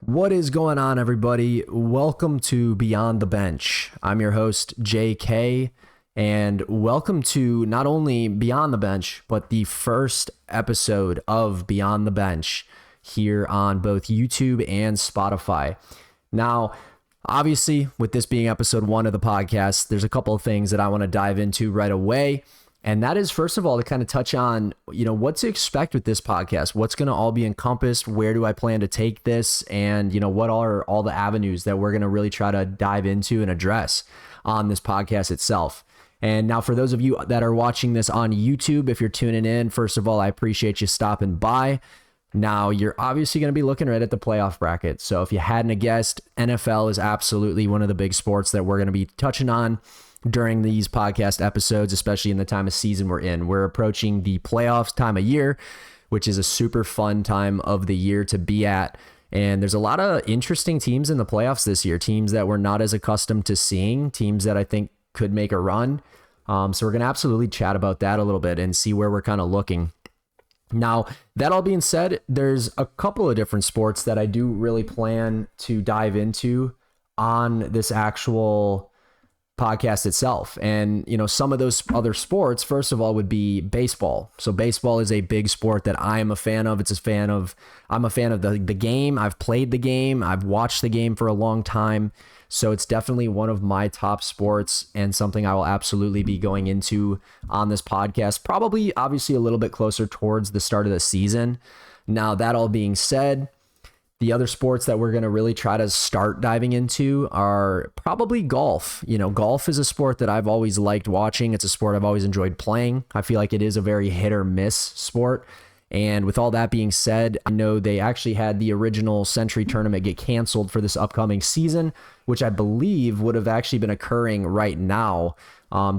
What is going on, everybody? Welcome to Beyond the Bench. I'm your host, JK, and welcome to not only Beyond the Bench, but the first episode of Beyond the Bench here on both YouTube and Spotify. Now, obviously, with this being episode 1 of the podcast, there's a couple of things that I want to dive into right away. And that is, first of all, to kind of touch on, what to expect with this podcast, what's going to all be encompassed, where do I plan to take this, and, what are all the avenues that we're going to really try to dive into and address on this podcast itself. And now for those of you that are watching this on YouTube, if you're tuning in, first of all, I appreciate you stopping by. Now, you're obviously going to be looking right at the playoff bracket. So if you hadn't guessed, NFL is absolutely one of the big sports that we're going to be touching on during these podcast episodes, especially in the time of season we're in. We're approaching the playoffs time of year, which is a super fun time of the year to be at. And there's a lot of interesting teams in the playoffs this year, teams that we're not as accustomed to seeing, teams that I think could make a run. So we're going to absolutely chat about that a little bit and see where we're kind of looking. Now, that all being said, there's a couple of different sports that I do really plan to dive into on this actual podcast itself. And, some of those other sports, first of all, would be baseball. So baseball is a big sport that I am a fan of. I'm a fan of the game. I've played the game. I've watched the game for a long time. So it's definitely one of my top sports and something I will absolutely be going into on this podcast, probably obviously a little bit closer towards the start of the season. Now, that all being said, the other sports that we're going to really try to start diving into are probably golf. Golf is a sport that I've always liked watching. It's a sport I've always enjoyed playing. I feel like it is a very hit or miss sport. And with all that being said, I know they actually had the original Century Tournament get canceled for this upcoming season, which I believe would have actually been occurring right now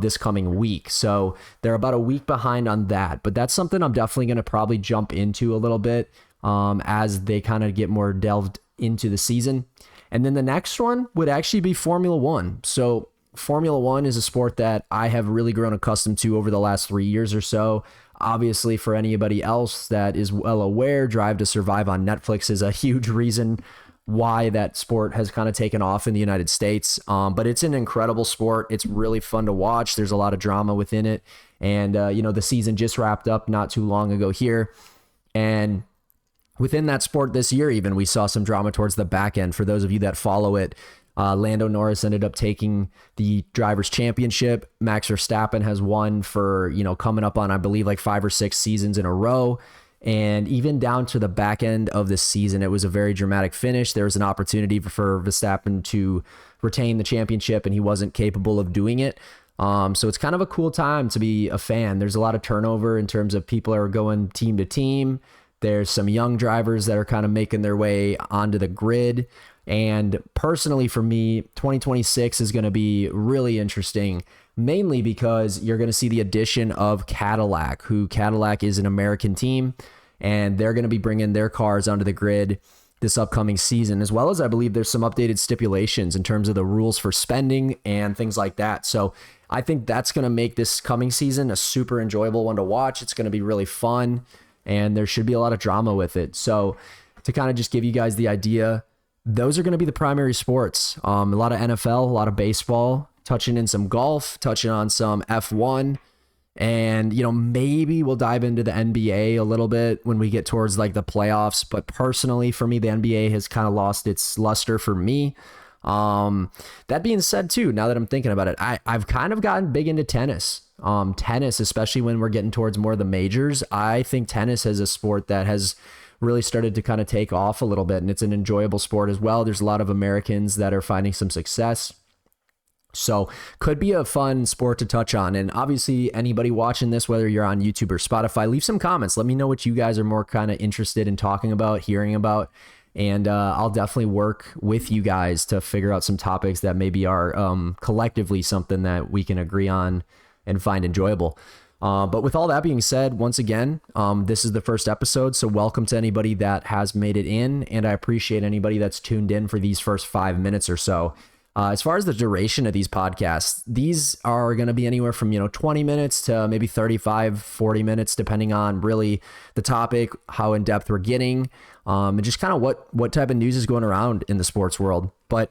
this coming week. So they're about a week behind on that. But that's something I'm definitely going to probably jump into a little bit as they kind of get more delved into the season. And then the next one would actually be Formula One. So Formula One is a sport that I have really grown accustomed to over the last 3 years or so. Obviously, for anybody else that is well aware, Drive to Survive on Netflix is a huge reason why that sport has kind of taken off in the United States. But it's an incredible sport. It's really fun to watch. There's a lot of drama within it. And, the season just wrapped up not too long ago here. And within that sport this year, even, we saw some drama towards the back end. For those of you that follow it, Lando Norris ended up taking the Drivers' Championship. Max Verstappen has won for, coming up on, I believe, like 5 or 6 seasons in a row. And even down to the back end of the season, it was a very dramatic finish. There was an opportunity for Verstappen to retain the championship, and he wasn't capable of doing it. So it's kind of a cool time to be a fan. There's a lot of turnover in terms of people are going team to team. There's some young drivers that are kind of making their way onto the grid. And personally, for me, 2026 is going to be really interesting, mainly because you're going to see the addition of Cadillac, who Cadillac is an American team, and they're going to be bringing their cars onto the grid this upcoming season, as well as I believe there's some updated stipulations in terms of the rules for spending and things like that. So I think that's going to make this coming season a super enjoyable one to watch. It's going to be really fun, and there should be a lot of drama with it. So to kind of just give you guys the idea, those are going to be the primary sports. A lot of NFL, a lot of baseball, touching in some golf, touching on some F1. And, maybe we'll dive into the NBA a little bit when we get towards like the playoffs. But personally, for me, the NBA has kind of lost its luster for me. That being said, too, now that I'm thinking about it, I've kind of gotten big into tennis. Tennis, especially when we're getting towards more of the majors. I think tennis is a sport that has really started to kind of take off a little bit, and it's an enjoyable sport as well. There's a lot of Americans that are finding some success. So could be a fun sport to touch on. And obviously anybody watching this, whether you're on YouTube or Spotify, leave some comments. Let me know what you guys are more kind of interested in talking about, hearing about. And I'll definitely work with you guys to figure out some topics that maybe are collectively something that we can agree on and find enjoyable. But with all that being said, once again, this is the first episode, so welcome to anybody that has made it in, and I appreciate anybody that's tuned in for these first 5 minutes or so. As far as the duration of these podcasts, these are going to be anywhere from 20 minutes to maybe 35, 40 minutes, depending on really the topic, how in depth we're getting. and just kind of what type of news is going around in the sports world. But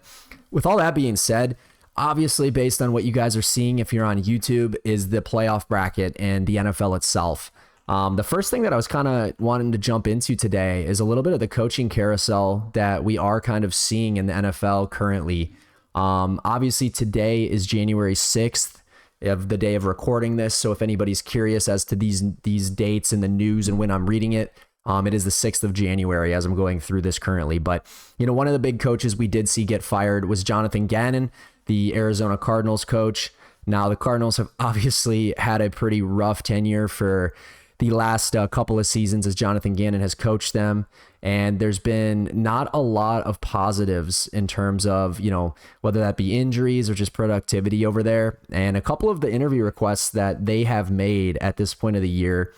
with all that being said, obviously based on what you guys are seeing if you're on YouTube is the playoff bracket and the NFL itself. The first thing that I was kind of wanting to jump into today is a little bit of the coaching carousel that we are kind of seeing in the NFL currently. Obviously today is January 6th of the day of recording this. So if anybody's curious as to these dates in the news and when I'm reading it, it is the 6th of January as I'm going through this currently. But, one of the big coaches we did see get fired was Jonathan Gannon, the Arizona Cardinals coach. Now the Cardinals have obviously had a pretty rough tenure for the last couple of seasons as Jonathan Gannon has coached them. And there's been not a lot of positives in terms of, whether that be injuries or just productivity over there. And a couple of the interview requests that they have made at this point of the year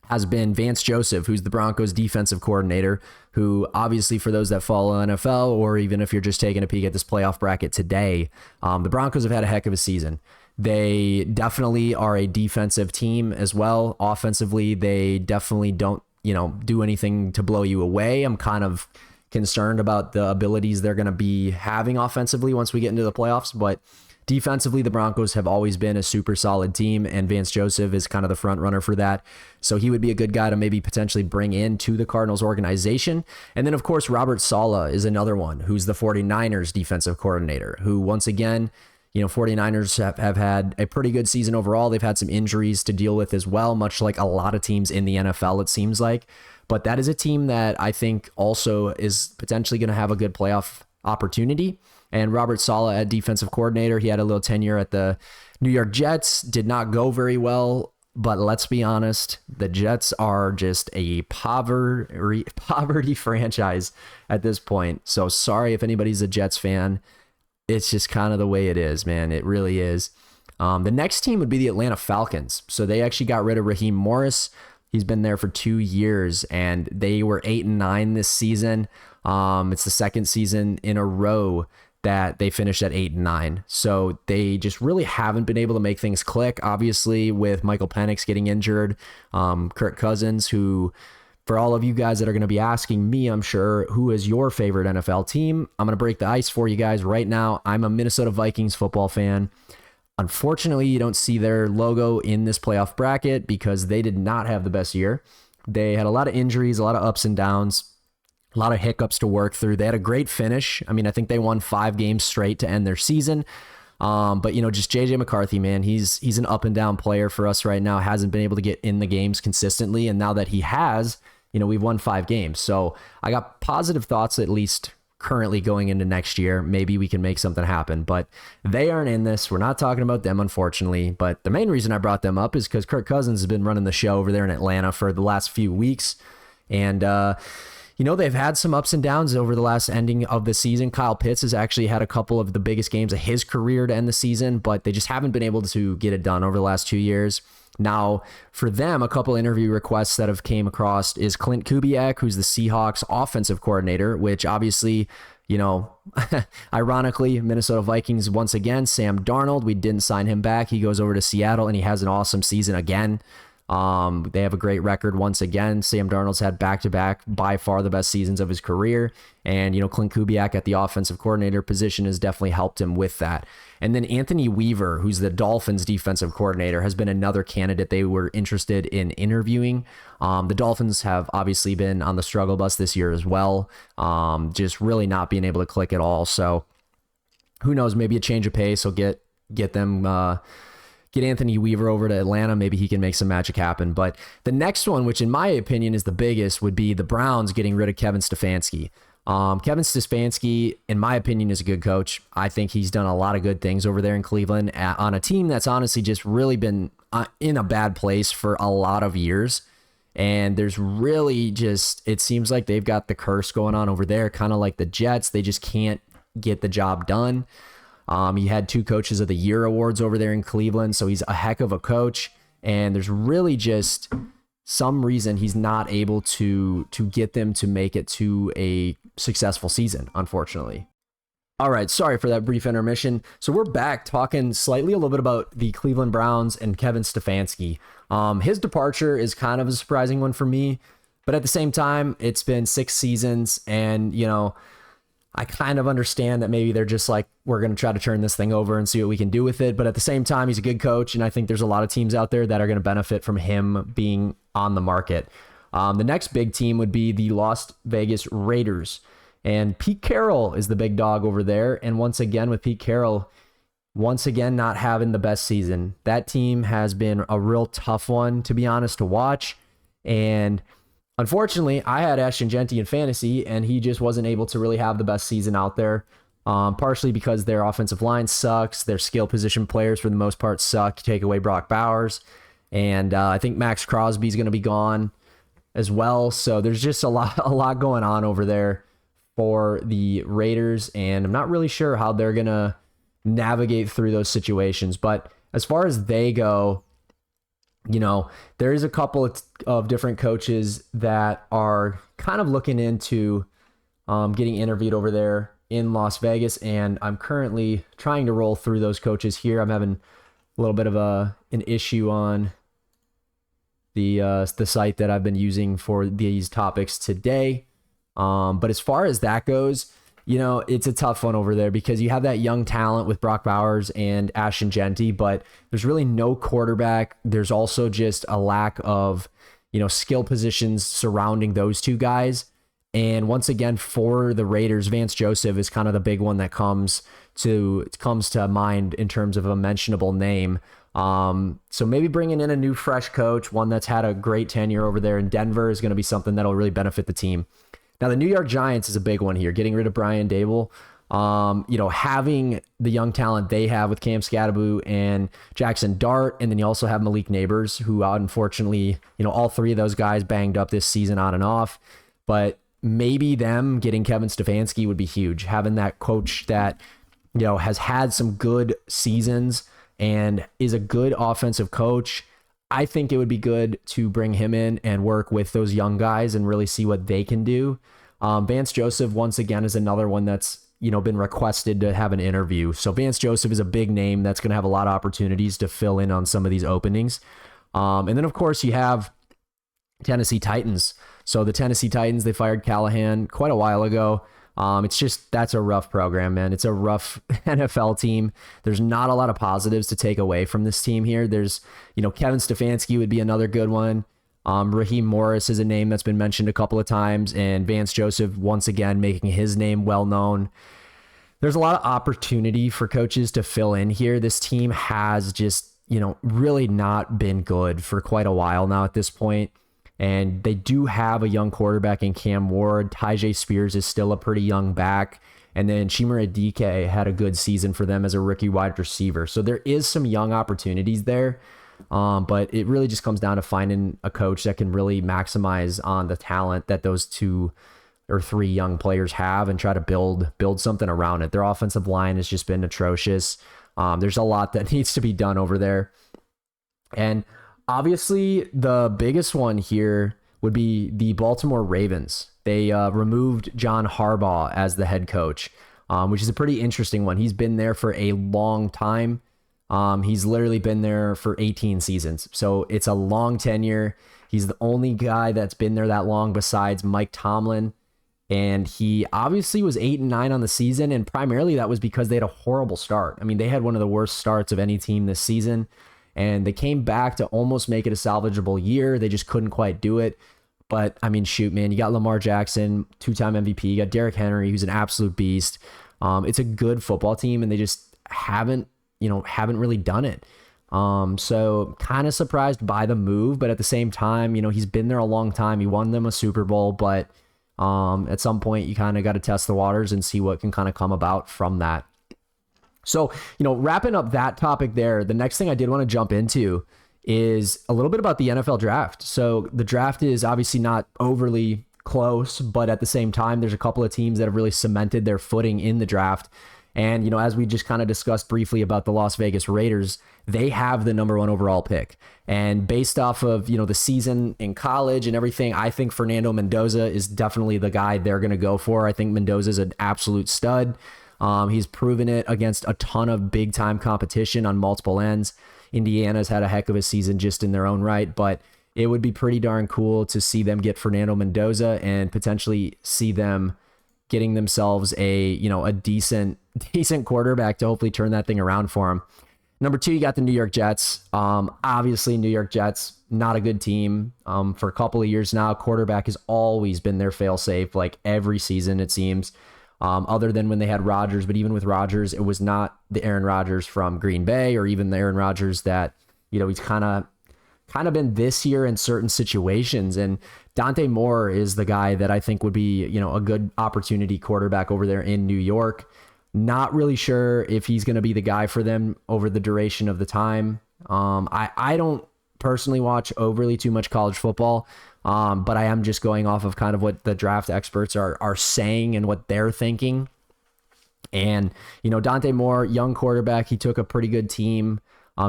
has been Vance Joseph, who's the Broncos defensive coordinator, who obviously for those that follow NFL, or even if you're just taking a peek at this playoff bracket today, the Broncos have had a heck of a season. They definitely are a defensive team as well. Offensively, they definitely don't, do anything to blow you away. I'm kind of concerned about the abilities they're going to be having offensively once we get into the playoffs, but defensively, the Broncos have always been a super solid team, and Vance Joseph is kind of the front runner for that. So he would be a good guy to maybe potentially bring into the Cardinals organization. And then, of course, Robert Saleh is another one who's the 49ers defensive coordinator, who once again, 49ers have had a pretty good season overall. They've had some injuries to deal with as well, much like a lot of teams in the NFL, it seems like. But that is a team that I think also is potentially going to have a good playoff opportunity. And Robert Saleh at defensive coordinator, he had a little tenure at the New York Jets, did not go very well. But let's be honest, the Jets are just a poverty franchise at this point. So sorry if anybody's a Jets fan. It's just kind of the way it is, man. It really is. The next team would be the Atlanta Falcons. So they actually got rid of Raheem Morris. He's been there for 2 years, and they were 8-9 this season. It's the second season in a row that they finished at 8-9. So they just really haven't been able to make things click. Obviously, with Michael Penix getting injured, Kirk Cousins, who, for all of you guys that are going to be asking me, I'm sure, who is your favorite NFL team? I'm going to break the ice for you guys right now. I'm a Minnesota Vikings football fan. Unfortunately, you don't see their logo in this playoff bracket because they did not have the best year. They had a lot of injuries, a lot of ups and downs, a lot of hiccups to work through. They had a great finish. I mean, I think they won 5 games straight to end their season. But just JJ McCarthy, man, he's an up and down player for us right now. Hasn't been able to get in the games consistently. And now that he has, we've won 5 games. So I got positive thoughts, at least currently going into next year. Maybe we can make something happen, but they aren't in this. We're not talking about them, unfortunately. But the main reason I brought them up is because Kirk Cousins has been running the show over there in Atlanta for the last few weeks. And, they've had some ups and downs over the last ending of the season. Kyle Pitts has actually had a couple of the biggest games of his career to end the season, but they just haven't been able to get it done over the last 2 years. Now, for them, a couple interview requests that have came across is Clint Kubiak, who's the Seahawks offensive coordinator, which obviously, ironically, Minnesota Vikings, once again, Sam Darnold, we didn't sign him back. He goes over to Seattle and he has an awesome season again. They have a great record once again. Sam Darnold's had back-to-back, by far the best seasons of his career. And, Clint Kubiak at the offensive coordinator position has definitely helped him with that. And then Anthony Weaver, who's the Dolphins defensive coordinator, has been another candidate they were interested in interviewing. The Dolphins have obviously been on the struggle bus this year as well, just really not being able to click at all. So who knows, maybe a change of pace will get them... Get Anthony Weaver over to Atlanta. Maybe he can make some magic happen. But the next one, which in my opinion is the biggest, would be the Browns getting rid of Kevin Stefanski. Kevin Stefanski, in my opinion, is a good coach. I think he's done a lot of good things over there in Cleveland on a team that's honestly just really been in a bad place for a lot of years. And there's really just, it seems like they've got the curse going on over there, kind of like the Jets. They just can't get the job done. He had 2 Coaches of the Year awards over there in Cleveland, so he's a heck of a coach. And there's really just some reason he's not able to get them to make it to a successful season, unfortunately. All right, sorry for that brief intermission. So we're back talking slightly a little bit about the Cleveland Browns and Kevin Stefanski. His departure is kind of a surprising one for me. But at the same time, it's been 6 seasons, and, I kind of understand that maybe they're just like, we're going to try to turn this thing over and see what we can do with it. But at the same time, he's a good coach, and I think there's a lot of teams out there that are going to benefit from him being on the market. The next big team would be the Las Vegas Raiders. And Pete Carroll is the big dog over there. And once again, with Pete Carroll, not having the best season. That team has been a real tough one, to be honest, to watch. And unfortunately, I had Ashton Genty in fantasy, and he just wasn't able to really have the best season out there. Partially because their offensive line sucks. Their skill position players, for the most part, suck. Take away Brock Bowers. And I think Max Crosby's going to be gone as well. So there's just a lot going on over there for the Raiders, and I'm not really sure how they're going to navigate through those situations. But as far as they go, there is a couple of different coaches that are kind of looking into getting interviewed over there in Las Vegas, and I'm currently trying to roll through those coaches here. I'm having a little bit of an issue on the site that I've been using for these topics today. But as far as that goes, it's a tough one over there because you have that young talent with Brock Bowers and Ashton Genty, but there's really no quarterback. There's also just a lack of, skill positions surrounding those two guys. And once again, for the Raiders, Vance Joseph is kind of the big one that comes to mind in terms of a mentionable name. So maybe bringing in a new fresh coach, one that's had a great tenure over there in Denver, is going to be something that'll really benefit the team. Now, the New York Giants is a big one here, getting rid of Brian Dable. Having the young talent they have with Cam Scatterbo and Jackson Dart, and then you also have Malik Neighbors, who unfortunately, all three of those guys banged up this season on and off. But maybe them getting Kevin Stefanski would be huge. Having that coach that, has had some good seasons and is a good offensive coach, I think it would be good to bring him in and work with those young guys and really see what they can do. Vance Joseph, once again, is another one that's, been requested to have an interview. So Vance Joseph is a big name that's going to have a lot of opportunities to fill in on some of these openings. And then, of course, you have Tennessee Titans. So the Tennessee Titans, they fired Callahan quite a while ago. That's a rough program, man. It's a rough NFL team. There's not a lot of positives to take away from this team here. There's, Kevin Stefanski would be another good one. Raheem Morris is a name that's been mentioned a couple of times, and Vance Joseph, once again, making his name well known. There's a lot of opportunity for coaches to fill in here. This team has just, really not been good for quite a while now at this point. And they do have a young quarterback in Cam Ward. Tyjae Spears is still a pretty young back. And then Chimere Dike had a good season for them as a rookie wide receiver. So there is some young opportunities there. But it really just comes down to finding a coach that can really maximize on the talent that those 2 or 3 young players have and try to build something around it. Their offensive line has just been atrocious. There's a lot that needs to be done over there. And obviously, the biggest one here would be the Baltimore Ravens. They removed John Harbaugh as the head coach, which is a pretty interesting one. He's been there for a long time. He's literally been there for 18 seasons. So it's a long tenure. He's the only guy that's been there that long besides Mike Tomlin. And he obviously was 8-9 on the season. And primarily that was because they had a horrible start. I mean, they had one of the worst starts of any team this season. And they came back to almost make it a salvageable year. They just couldn't quite do it. But, I mean, shoot, man, you got Lamar Jackson, 2-time MVP. You got Derrick Henry, who's an absolute beast. It's a good football team, and they just haven't really done it. So kind of surprised by the move, but at the same time, he's been there a long time. He won them a Super Bowl, but at some point, you kind of got to test the waters and see what can kind of come about from that. So, wrapping up that topic there, the next thing I did want to jump into is a little bit about the NFL draft. So the draft is obviously not overly close, but at the same time, there's a couple of teams that have really cemented their footing in the draft. And, as we just kind of discussed briefly about the Las Vegas Raiders, they have the number 1 overall pick. And based off of, the season in college and everything, I think Fernando Mendoza is definitely the guy they're going to go for. I think Mendoza is an absolute stud. He's proven it against a ton of big time competition on multiple ends. Indiana's had a heck of a season just in their own right, but it would be pretty darn cool to see them get Fernando Mendoza and potentially see them getting themselves a decent quarterback to hopefully turn that thing around for them. Number 2, you got the New York Jets. Obviously, New York Jets, not a good team for a couple of years now. Quarterback has always been their fail-safe, like every season, it seems, other than when they had Rodgers. But even with Rodgers, it was not the Aaron Rodgers from Green Bay or even the Aaron Rodgers that, he's kind of been this year in certain situations. And Dante Moore is the guy that I think would be, a good opportunity quarterback over there in New York. Not really sure if he's going to be the guy for them over the duration of the time. I don't personally watch overly too much college football, but I am just going off of kind of what the draft experts are saying and what they're thinking. And, Dante Moore, young quarterback, he took a pretty good team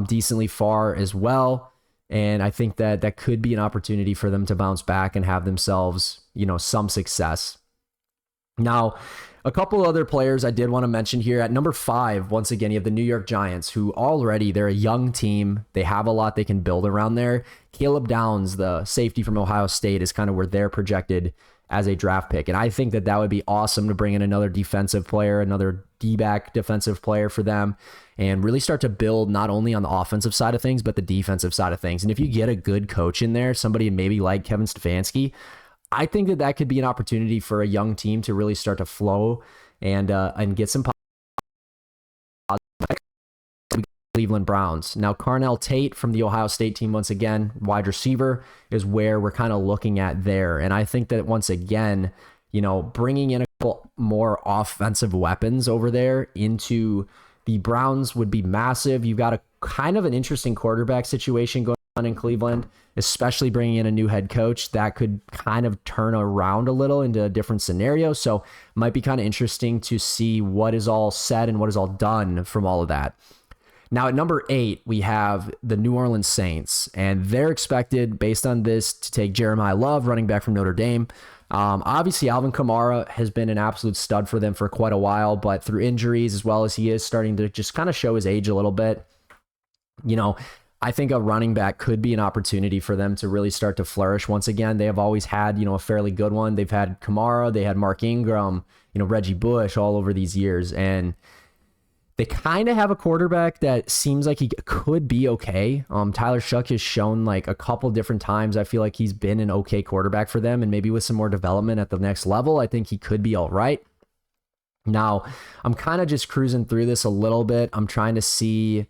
decently far as well. And I think that could be an opportunity for them to bounce back and have themselves, some success. Now, a couple other players I did want to mention here. At number 5, once again, you have the New York Giants, who already, they're a young team. They have a lot they can build around there. Caleb Downs, the safety from Ohio State, is kind of where they're projected as a draft pick. And I think that would be awesome to bring in another defensive player, another D-back defensive player for them, and really start to build not only on the offensive side of things, but the defensive side of things. And if you get a good coach in there, somebody maybe like Kevin Stefanski, I think that could be an opportunity for a young team to really start to flow and get some Cleveland Browns. Now, Carnell Tate from the Ohio State team, once again, wide receiver, is where we're kind of looking at there. And I think that once again, bringing in a couple more offensive weapons over there into the Browns would be massive. You've got a kind of an interesting quarterback situation going on in Cleveland, especially bringing in a new head coach that could kind of turn around a little into a different scenario. So it might be kind of interesting to see what is all said and what is all done from all of that. Now at number 8, we have the New Orleans Saints, and they're expected, based on this, to take Jeremiah Love, running back from Notre Dame. Obviously, Alvin Kamara has been an absolute stud for them for quite a while, but through injuries, as well as he is starting to just kind of show his age a little bit, I think a running back could be an opportunity for them to really start to flourish once again. They have always had, a fairly good one. They've had Kamara, they had Mark Ingram, Reggie Bush all over these years, and they kind of have a quarterback that seems like he could be okay. Tyler Shuck has shown like a couple different times. I feel like he's been an okay quarterback for them, and maybe with some more development at the next level, I think he could be all right. Now, I'm kind of just cruising through this a little bit. I'm trying to see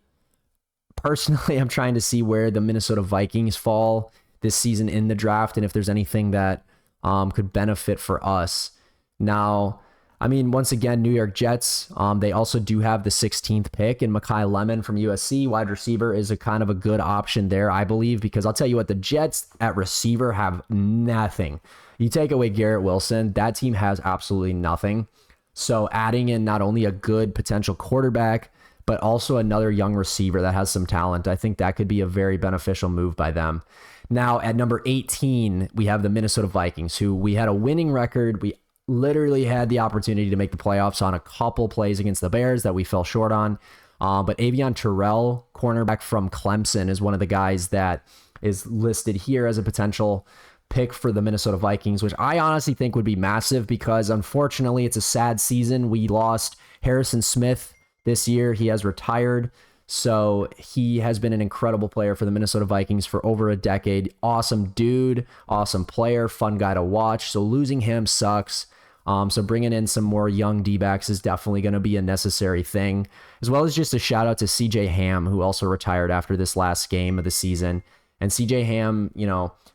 where the Minnesota Vikings fall this season in the draft and if there's anything that could benefit for us. Now, I mean, once again, New York Jets, they also do have the 16th pick, and Mekhi Lemon from USC, wide receiver, is a kind of a good option there, I believe, because I'll tell you what, the Jets at receiver have nothing. You take away Garrett Wilson, that team has absolutely nothing. So adding in not only a good potential quarterback, but also another young receiver that has some talent, I think that could be a very beneficial move by them. Now, at number 18, we have the Minnesota Vikings, who we had a winning record. We literally had the opportunity to make the playoffs on a couple plays against the Bears that we fell short on. But Avion Terrell, cornerback from Clemson, is one of the guys that is listed here as a potential pick for the Minnesota Vikings, which I honestly think would be massive because unfortunately it's a sad season. We lost Harrison Smith this year. He has retired. So he has been an incredible player for the Minnesota Vikings for over a decade. Awesome dude, awesome player, fun guy to watch. So losing him sucks. So bringing in some more young D-backs is definitely going to be a necessary thing, as well as just a shout out to CJ Ham, who also retired after this last game of the season. And CJ Ham,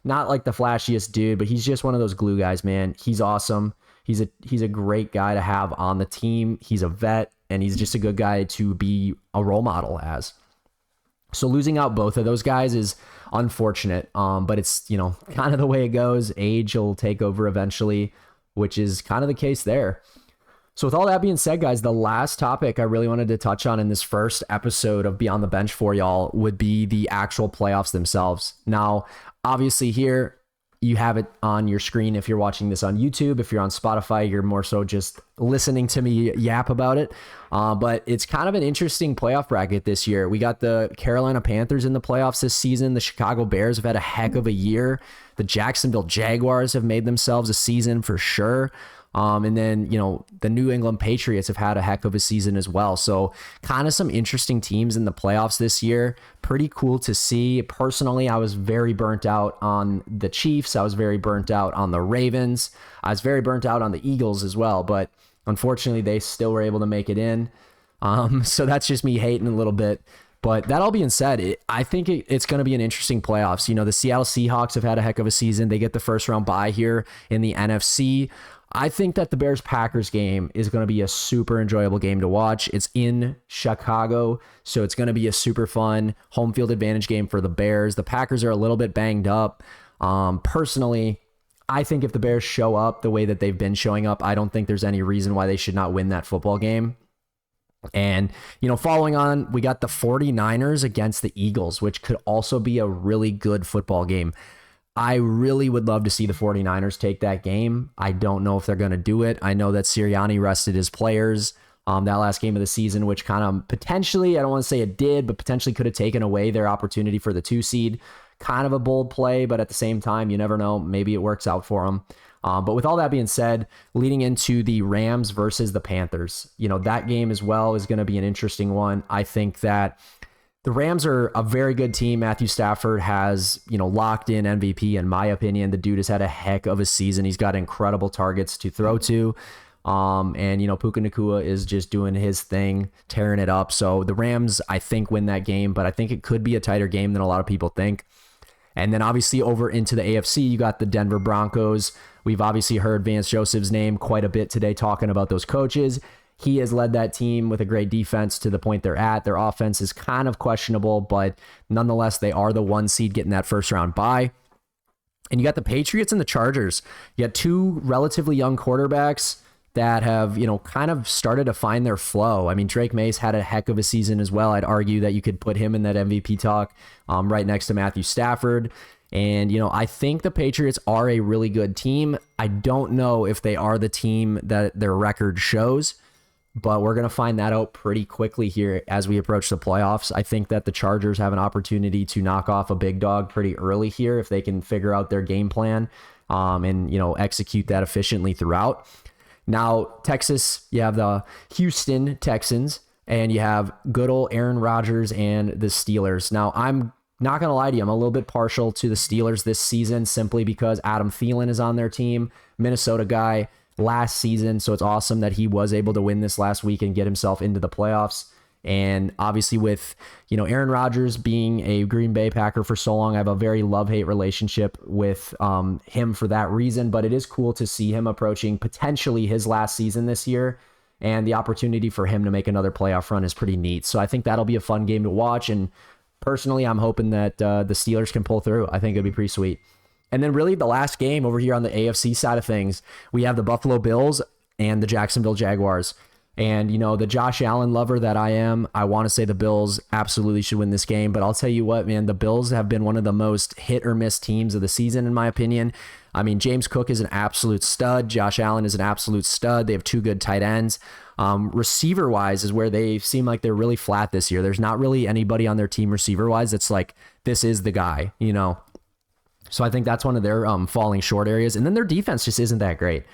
not like the flashiest dude, but he's just one of those glue guys, man. He's awesome. He's a great guy to have on the team. He's a vet, and he's just a good guy to be a role model as. So losing out both of those guys is unfortunate, but it's, kind of the way it goes. Age will take over eventually, which is kind of the case there. So with all that being said, guys, the last topic I really wanted to touch on in this first episode of Beyond the Bench for y'all would be the actual playoffs themselves. Now, obviously here, you have it on your screen if you're watching this on YouTube. If you're on Spotify, you're more so just listening to me yap about it. But it's kind of an interesting playoff bracket this year. We got the Carolina Panthers in the playoffs this season. The Chicago Bears have had a heck of a year. The Jacksonville Jaguars have made themselves a season for sure. And then, the New England Patriots have had a heck of a season as well. So kind of some interesting teams in the playoffs this year. Pretty cool to see. Personally, I was very burnt out on the Chiefs. I was very burnt out on the Ravens. I was very burnt out on the Eagles as well. But unfortunately, they still were able to make it in. So that's just me hating a little bit. But that all being said, I think it's going to be an interesting playoffs. The Seattle Seahawks have had a heck of a season. They get the first round bye here in the NFC. I think that the Bears-Packers game is going to be a super enjoyable game to watch. It's in Chicago, so it's going to be a super fun home field advantage game for the Bears. The Packers are a little bit banged up. Personally, I think if the Bears show up the way that they've been showing up, I don't think there's any reason why they should not win that football game. And, following on, we got the 49ers against the Eagles, which could also be a really good football game. I really would love to see the 49ers take that game. I don't know if they're going to do it. I know that Sirianni rested his players that last game of the season, which kind of potentially, I don't want to say it did, but potentially could have taken away their opportunity for the 2 seed. Kind of a bold play, but at the same time, you never know. Maybe it works out for them. But with all that being said, leading into the Rams versus the Panthers, that game as well is going to be an interesting one. I think that the Rams are a very good team. Matthew Stafford has, locked in MVP, in my opinion. The dude has had a heck of a season. He's got incredible targets to throw to. And Puka Nacua is just doing his thing, tearing it up. So the Rams, I think, win that game, but I think it could be a tighter game than a lot of people think. And then obviously over into the AFC, you got the Denver Broncos. We've obviously heard Vance Joseph's name quite a bit today talking about those coaches. He has led that team with a great defense to the point they're at. Their offense is kind of questionable, but nonetheless, they are the 1 seed getting that first round bye. And you got the Patriots and the Chargers. You got 2 relatively young quarterbacks that have, kind of started to find their flow. I mean, Drake May's had a heck of a season as well. I'd argue that you could put him in that MVP talk right next to Matthew Stafford. And, I think the Patriots are a really good team. I don't know if they are the team that their record shows, but we're going to find that out pretty quickly here as we approach the playoffs. I think that the Chargers have an opportunity to knock off a big dog pretty early here if they can figure out their game plan and, execute that efficiently throughout. Now, Texas, you have the Houston Texans, and you have good old Aaron Rodgers and the Steelers. Now, I'm not going to lie to you. I'm a little bit partial to the Steelers this season simply because Adam Thielen is on their team, Minnesota guy last season. So it's awesome that he was able to win this last week and get himself into the playoffs. And obviously with, Aaron Rodgers being a Green Bay Packer for so long, I have a very love-hate relationship with him for that reason. But it is cool to see him approaching potentially his last season this year. And the opportunity for him to make another playoff run is pretty neat. So I think that'll be a fun game to watch. And personally, I'm hoping that the Steelers can pull through. I think it'd be pretty sweet. And then really the last game over here on the AFC side of things, we have the Buffalo Bills and the Jacksonville Jaguars. And, the Josh Allen lover that I am, I want to say the Bills absolutely should win this game. But I'll tell you what, man, the Bills have been one of the most hit or miss teams of the season, in my opinion. I mean, James Cook is an absolute stud. Josh Allen is an absolute stud. They have 2 good tight ends. Receiver-wise is where they seem like they're really flat this year. There's not really anybody on their team receiver-wise that's like, this is the guy, So I think that's one of their falling short areas. And then their defense just isn't that great.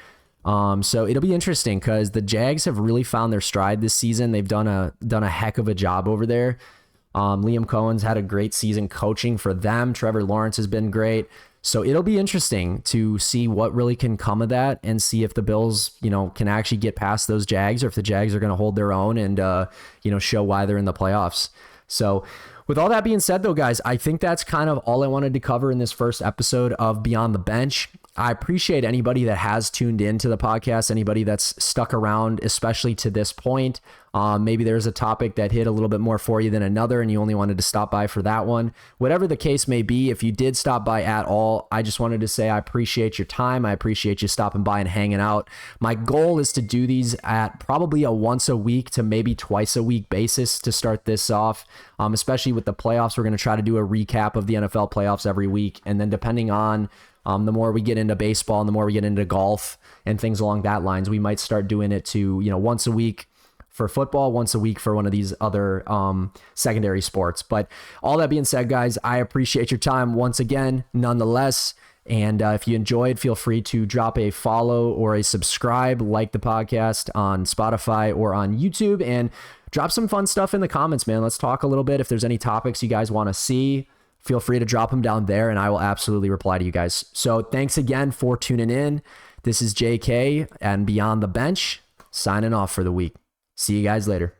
So it'll be interesting because the Jags have really found their stride this season. They've done a heck of a job over there. Liam Cohen's had a great season coaching for them. Trevor Lawrence has been great. So it'll be interesting to see what really can come of that and see if the Bills, can actually get past those Jags or if the Jags are going to hold their own and, show why they're in the playoffs. So with all that being said, though, guys, I think that's kind of all I wanted to cover in this first episode of Beyond the Bench. I appreciate anybody that has tuned into the podcast, anybody that's stuck around, especially to this point. Maybe there's a topic that hit a little bit more for you than another, and you only wanted to stop by for that one. Whatever the case may be, if you did stop by at all, I just wanted to say I appreciate your time. I appreciate you stopping by and hanging out. My goal is to do these at probably a once a week to maybe twice a week basis to start this off, especially with the playoffs. We're going to try to do a recap of the NFL playoffs every week, and then depending on The more we get into baseball and the more we get into golf and things along that lines, we might start doing it to, once a week for football, once a week for one of these other secondary sports. But all that being said, guys, I appreciate your time once again, nonetheless. And if you enjoyed, feel free to drop a follow or a subscribe, like the podcast on Spotify or on YouTube, and drop some fun stuff in the comments, man. Let's talk a little bit. If there's any topics you guys want to see, feel free to drop them down there and I will absolutely reply to you guys. So thanks again for tuning in. This is JK and Beyond the Bench signing off for the week. See you guys later.